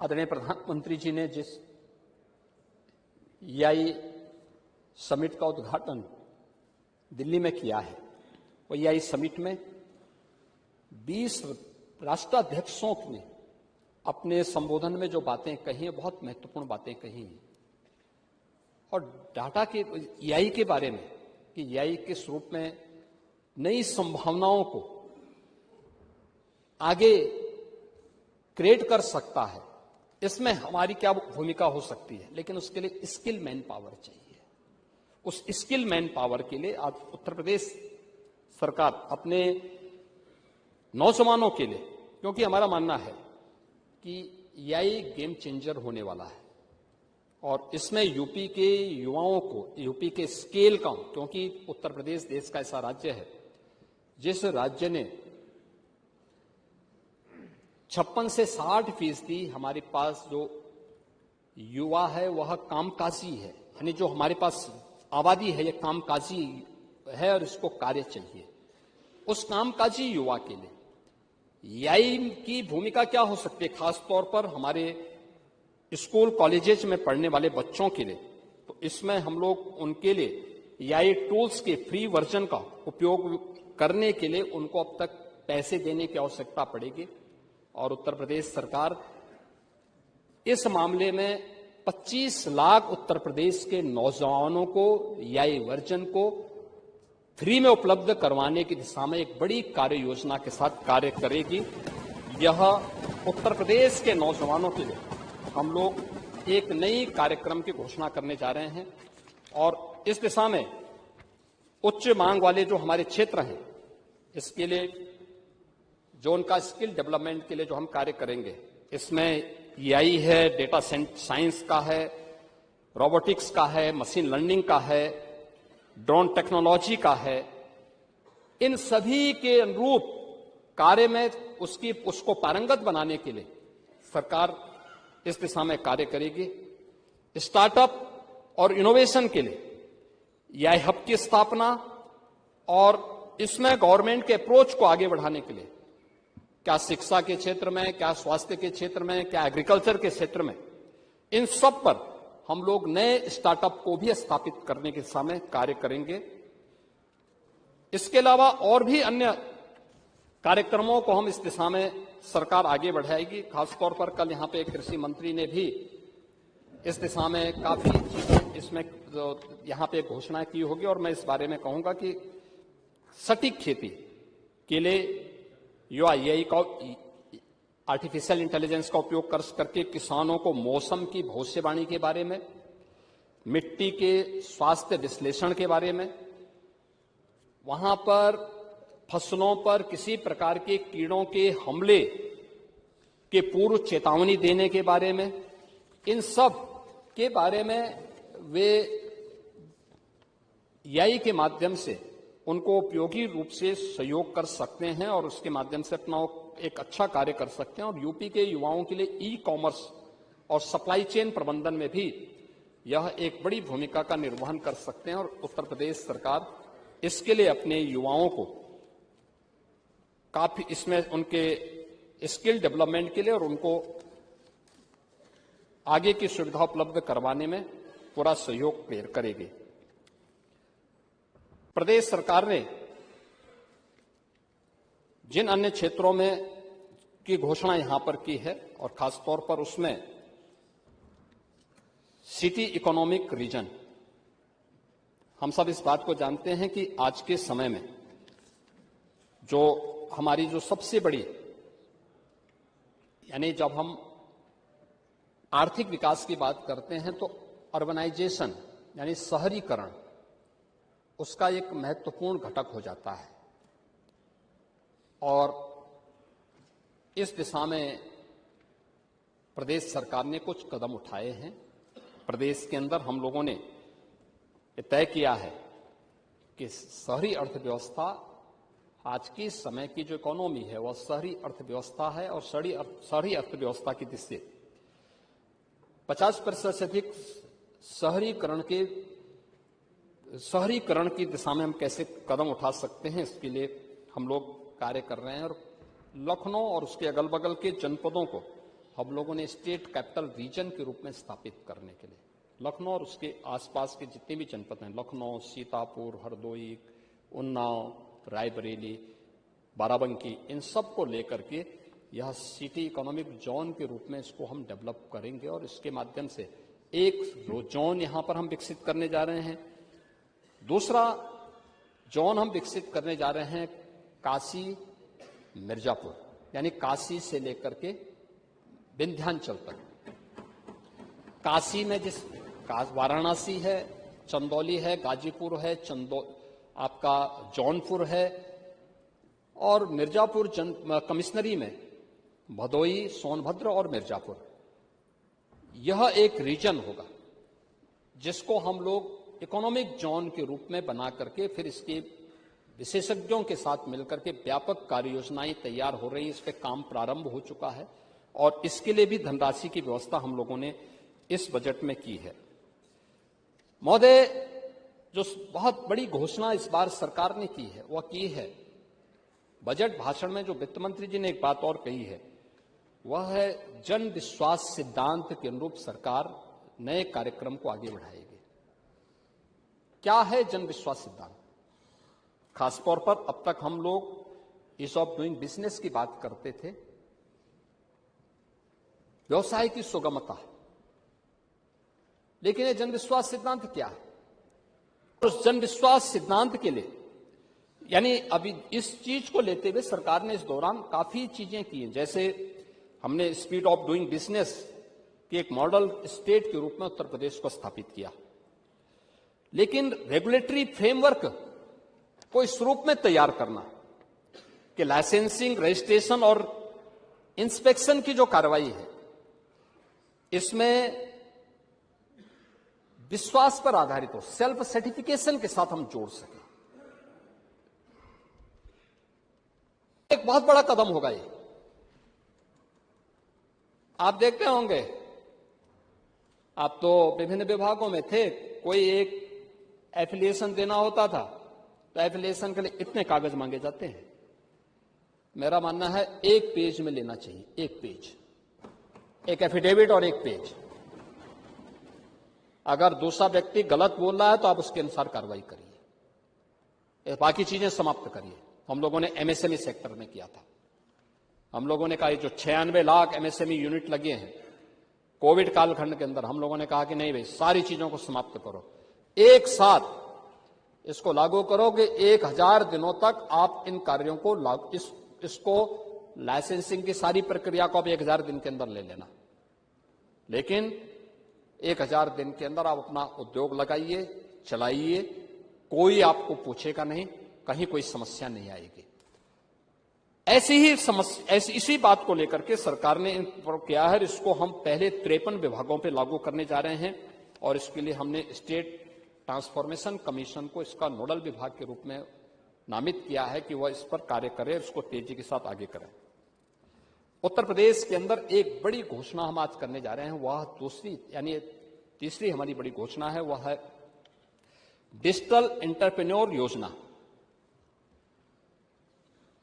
आदरणीय प्रधानमंत्री जी ने जिस EI समिट का उद्घाटन दिल्ली में किया है, वो EI समिट में 20 राष्ट्राध्यक्षों ने अपने संबोधन में जो बातें कही हैं, बहुत महत्वपूर्ण बातें कही हैं। और डाटा के EI के बारे में कि EI किस रूप में नई संभावनाओं को आगे क्रिएट कर सकता है, इसमें हमारी क्या भूमिका हो सकती है। लेकिन उसके लिए स्किल मैन पावर चाहिए। उस स्किल मैन पावर के लिए आज उत्तर प्रदेश सरकार अपने नौजवानों के लिए, क्योंकि हमारा मानना है कि EI गेम चेंजर होने वाला है और इसमें यूपी के युवाओं को, यूपी के स्केल का, क्योंकि उत्तर प्रदेश देश का ऐसा राज्य है जिस राज्य ने 56 से 60% हमारे पास जो युवा है वह कामकाजी है। यानी जो हमारे पास आबादी है, यह कामकाजी है और इसको कार्य चाहिए। उस कामकाजी युवा के लिए EI की भूमिका क्या हो सकती है, खासतौर पर हमारे स्कूल कॉलेजेस में पढ़ने वाले बच्चों के लिए। तो इसमें हम लोग उनके लिए EI टूल्स के फ्री वर्जन का उपयोग करने के लिए उनको अब तक पैसे देने की आवश्यकता पड़ेगी और उत्तर प्रदेश सरकार इस मामले में 25 लाख उत्तर प्रदेश के नौजवानों को EI वर्जन को फ्री में उपलब्ध करवाने की दिशा में एक बड़ी कार्य योजना के साथ कार्य करेगी। यह उत्तर प्रदेश के नौजवानों के लिए हम लोग एक नई कार्यक्रम की घोषणा करने जा रहे हैं और इस दिशा में उच्च मांग वाले जो हमारे क्षेत्र हैं, इसके लिए जो उनका स्किल डेवलपमेंट के लिए जो हम कार्य करेंगे, इसमें EI है, डेटा साइंस का है, रोबोटिक्स का है, मशीन लर्निंग का है, ड्रोन टेक्नोलॉजी का है। इन सभी के अनुरूप कार्य में उसको पारंगत बनाने के लिए सरकार इस दिशा में कार्य करेगी। स्टार्टअप और इनोवेशन के लिए EI हब की स्थापना और इसमें गवर्नमेंट के अप्रोच को आगे बढ़ाने के लिए, क्या शिक्षा के क्षेत्र में, क्या स्वास्थ्य के क्षेत्र में, क्या एग्रीकल्चर के क्षेत्र में, इन सब पर हम लोग नए स्टार्टअप को भी स्थापित करने की दिशा में कार्य करेंगे। इसके अलावा और भी अन्य कार्यक्रमों को हम इस दिशा में सरकार आगे बढ़ाएगी। खासतौर पर कल यहां पे कृषि मंत्री ने भी इस दिशा में काफी चीजें इसमें यहां पे घोषणा की होगी और मैं इस बारे में कहूंगा कि सटीक खेती के लिए युवा EI का आर्टिफिशियल इंटेलिजेंस का उपयोग करके किसानों को मौसम की भविष्यवाणी के बारे में, मिट्टी के स्वास्थ्य विश्लेषण के बारे में, वहां पर फसलों पर किसी प्रकार के कीड़ों के हमले के पूर्व चेतावनी देने के बारे में, इन सब के बारे में वे EI के माध्यम से उनको उपयोगी रूप से सहयोग कर सकते हैं और उसके माध्यम से अपना एक अच्छा कार्य कर सकते हैं। और यूपी के युवाओं के लिए ई-कॉमर्स और सप्लाई चेन प्रबंधन में भी यह एक बड़ी भूमिका का निर्वहन कर सकते हैं और उत्तर प्रदेश सरकार इसके लिए अपने युवाओं को काफी इसमें उनके स्किल डेवलपमेंट के लिए और उनको आगे की सुविधा उपलब्ध करवाने में पूरा सहयोग करेगी। प्रदेश सरकार ने जिन अन्य क्षेत्रों में की घोषणा यहां पर की है और खासतौर पर उसमें सिटी इकोनॉमिक रीजन, हम सब इस बात को जानते हैं कि आज के समय में जो हमारी जो सबसे बड़ी, यानी जब हम आर्थिक विकास की बात करते हैं तो अर्बनाइजेशन यानी शहरीकरण उसका एक महत्वपूर्ण घटक हो जाता है और इस दिशा में प्रदेश सरकार ने कुछ कदम उठाए हैं। प्रदेश के अंदर हम लोगों ने तय किया है कि शहरी अर्थव्यवस्था, आज के समय की जो इकोनॉमी है वह शहरी अर्थव्यवस्था है और शहरी अर्थव्यवस्था की दृष्टि से 50% से अधिक शहरीकरण की दिशा में हम कैसे कदम उठा सकते हैं, इसके लिए हम लोग कार्य कर रहे हैं और लखनऊ और उसके अगल बगल के जनपदों को हम लोगों ने स्टेट कैपिटल रीजन के रूप में स्थापित करने के लिए लखनऊ और उसके आसपास के जितने भी जनपद हैं, लखनऊ, सीतापुर, हरदोई, उन्नाव, रायबरेली, बाराबंकी, इन सब को लेकर के यह सिटी इकोनॉमिक जोन के रूप में इसको हम डेवलप करेंगे और इसके माध्यम से एक जोन यहां पर हम विकसित करने जा रहे हैं। दूसरा जोन हम विकसित करने जा रहे हैं काशी मिर्जापुर, यानी काशी से लेकर के विंध्याचल तक। काशी में जिस वाराणसी है, चंदौली है, गाजीपुर है, आपका जौनपुर है, और मिर्जापुर कमिश्नरी में भदोई, सोनभद्र और मिर्जापुर, यह एक रीजन होगा जिसको हम लोग इकोनॉमिक जोन के रूप में बना करके फिर इसके विशेषज्ञों के साथ मिलकर के व्यापक कार्य योजनाएं तैयार हो रही, इस पे काम प्रारंभ हो चुका है और इसके लिए भी धनराशि की व्यवस्था हम लोगों ने इस बजट में की है। महोदय, जो बहुत बड़ी घोषणा इस बार सरकार ने की है वह की है, बजट भाषण में जो वित्त मंत्री जी ने एक बात और कही है वह है जन विश्वास सिद्धांत के अनुरूप सरकार नए कार्यक्रम को आगे बढ़ाएगी। क्या है जन विश्वास सिद्धांत? खासतौर पर अब तक हम लोग ईज ऑफ डूइंग बिजनेस की बात करते थे, व्यवसाय की सुगमता, लेकिन ये जन विश्वास सिद्धांत क्या है? उस जन विश्वास सिद्धांत के लिए यानी अभी इस चीज को लेते हुए सरकार ने इस दौरान काफी चीजें की हैं। जैसे हमने स्पीड ऑफ डूइंग बिजनेस की एक मॉडल स्टेट के रूप में उत्तर प्रदेश को स्थापित किया, लेकिन रेगुलेटरी फ्रेमवर्क को इस रूप में तैयार करना कि लाइसेंसिंग, रजिस्ट्रेशन और इंस्पेक्शन की जो कार्रवाई है इसमें विश्वास पर आधारित हो, सेल्फ सर्टिफिकेशन के साथ हम जोड़ सकें। एक बहुत बड़ा कदम होगा ये। आप देखते होंगे, आप तो विभिन्न विभागों में थे, कोई एक एफिलिएशन देना होता था तो एफिलिएशन के लिए इतने कागज मांगे जाते हैं। मेरा मानना है एक पेज में लेना चाहिए, एक पेज, एक एफिडेविट और एक पेज। अगर दूसरा व्यक्ति गलत बोल रहा है तो आप उसके अनुसार कार्रवाई करिए, बाकी चीजें समाप्त करिए। हम लोगों ने एमएसएमई सेक्टर में किया था। हम लोगों ने कहा जो 96 लाख एमएसएमई यूनिट लगे हैं कोविड कालखंड के अंदर, हम लोगों ने कहा कि नहीं भाई, सारी चीजों को समाप्त करो, एक साथ इसको लागू करो कि 1000 दिनों तक आप इन कार्यों को इसको लाइसेंसिंग की सारी प्रक्रिया को आप 1000 दिन के अंदर ले लेना। लेकिन 1000 दिन के अंदर आप अपना उद्योग लगाइए, चलाइए, कोई आपको पूछेगा नहीं, कहीं कोई समस्या नहीं आएगी। ऐसी ही समस्या, इसी बात को लेकर के सरकार ने किया है। इसको हम पहले 53 विभागों पे लागू करने जा रहे हैं और इसके लिए हमने स्टेट ट्रांसफॉर्मेशन कमीशन को इसका नोडल विभाग के रूप में नामित किया है कि वह इस पर कार्य करे, इसको तेजी के साथ आगे करें। उत्तर प्रदेश के अंदर एक बड़ी घोषणा हम आज करने जा रहे हैं, वह तीसरी हमारी बड़ी घोषणा है, वह है डिजिटल एंटरप्रेन्योर योजना।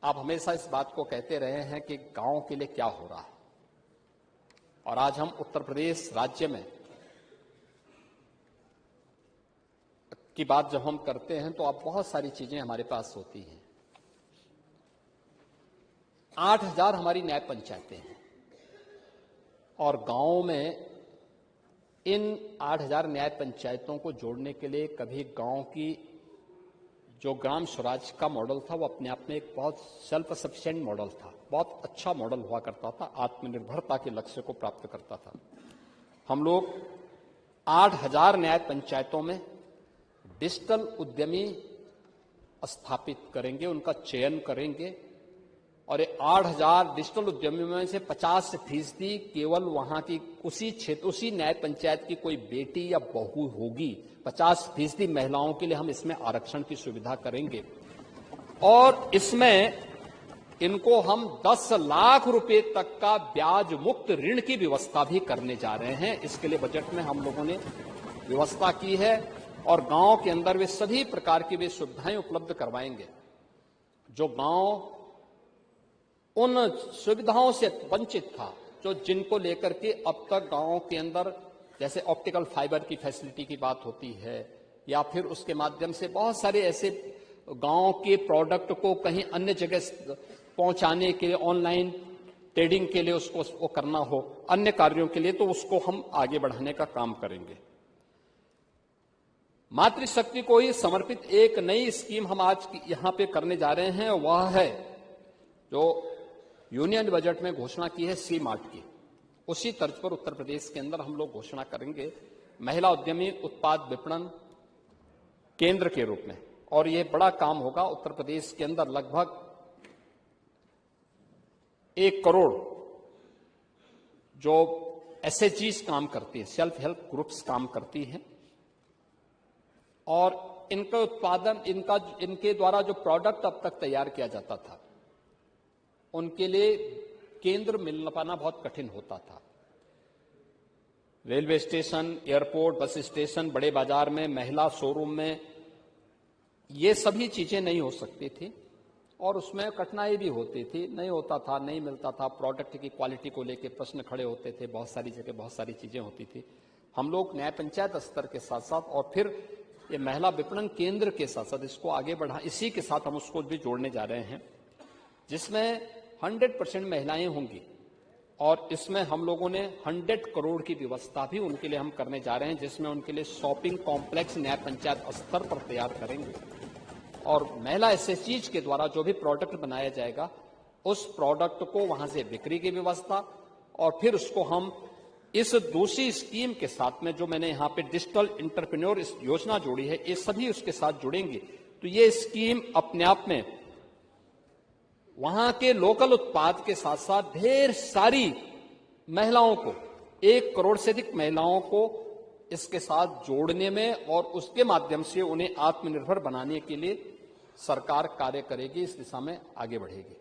आप हमेशा इस बात को कहते रहे हैं कि गांव के लिए क्या हो रहा है, और आज हम उत्तर प्रदेश राज्य में की बात जब हम करते हैं तो अब बहुत सारी चीजें हमारे पास होती हैं। 8000 हमारी न्याय पंचायतें हैं और गांवों में इन 8000 न्याय पंचायतों को जोड़ने के लिए कभी गांव की जो ग्राम स्वराज का मॉडल था वो अपने आप में एक बहुत सेल्फ सफिशिएंट मॉडल था, बहुत अच्छा मॉडल हुआ करता था, आत्मनिर्भरता के लक्ष्य को प्राप्त करता था। हम लोग 8000 न्याय पंचायतों में डिजिटल उद्यमी स्थापित करेंगे, उनका चयन करेंगे और 8000 डिजिटल उद्यमियों में से 50% केवल वहां की उसी क्षेत्र, उसी न्याय पंचायत की कोई बेटी या बहू होगी। 50% महिलाओं के लिए हम इसमें आरक्षण की सुविधा करेंगे और इसमें इनको हम 10 लाख रुपए तक का ब्याज मुक्त ऋण की व्यवस्था भी करने जा रहे हैं। इसके लिए बजट में हम लोगों ने व्यवस्था की है और गांव के अंदर वे सभी प्रकार की वे सुविधाएं उपलब्ध करवाएंगे। जो गांव उन सुविधाओं से वंचित था, जो जिनको लेकर के अब तक गांवों के अंदर जैसे ऑप्टिकल फाइबर की फैसिलिटी की बात होती है, या फिर उसके माध्यम से बहुत सारे ऐसे गांव के प्रोडक्ट को कहीं अन्य जगह पहुंचाने के लिए, ऑनलाइन ट्रेडिंग के लिए उसको वो करना हो, अन्य कार्यों के लिए, तो उसको हम आगे बढ़ाने का काम करेंगे। मातृशक्ति को ही समर्पित एक नई स्कीम हम आज यहां पे करने जा रहे हैं, वह है जो यूनियन बजट में घोषणा की है सी मार्ट की। उसी तर्ज पर उत्तर प्रदेश के अंदर हम लोग घोषणा करेंगे महिला उद्यमी उत्पाद विपणन केंद्र के रूप में, और यह बड़ा काम होगा। उत्तर प्रदेश के अंदर लगभग 1 करोड़ जो एसएचजीज काम करती है, सेल्फ हेल्प ग्रुप्स काम करती हैं, और इनका उत्पादन, इनके द्वारा जो प्रोडक्ट अब तक तैयार किया जाता था, उनके लिए केंद्र मिल पाना बहुत कठिन होता था। Railway station, airport, bus station, बड़े बाजार में, महिला शोरूम में ये सभी चीजें नहीं हो सकती थी, और उसमें कठिनाई भी होती थी, नहीं होता था, नहीं मिलता था, प्रोडक्ट की क्वालिटी को लेकर प्रश्न खड़े होते थे, बहुत सारी जगह बहुत सारी चीजें होती थी। हम लोग न्याय पंचायत स्तर के साथ साथ और फिर ये महिला विपणन केंद्र के साथ साथ इसको आगे बढ़ा, इसी के साथ हम उसको भी जोड़ने जा रहे हैं, जिसमें 100% महिलाएं होंगी, और इसमें हम लोगों ने 100 करोड़ की व्यवस्था भी उनके लिए हम करने जा रहे हैं, जिसमें उनके लिए शॉपिंग कॉम्प्लेक्स न्याय पंचायत स्तर पर तैयार करेंगे, और महिला एसएचजीज के द्वारा जो भी प्रोडक्ट बनाया जाएगा उस प्रोडक्ट को वहां से बिक्री की व्यवस्था, और फिर उसको हम इस दूसरी स्कीम के साथ में जो मैंने यहां पे डिजिटल एंटरप्रेन्योर योजना जोड़ी है, ये सभी उसके साथ जुड़ेंगे। तो ये स्कीम अपने आप में वहां के लोकल उत्पाद के साथ साथ ढेर सारी महिलाओं को, 1 करोड़ से अधिक महिलाओं को इसके साथ जोड़ने में और उसके माध्यम से उन्हें आत्मनिर्भर बनाने के लिए सरकार कार्य करेगी, इस दिशा में आगे बढ़ेगी।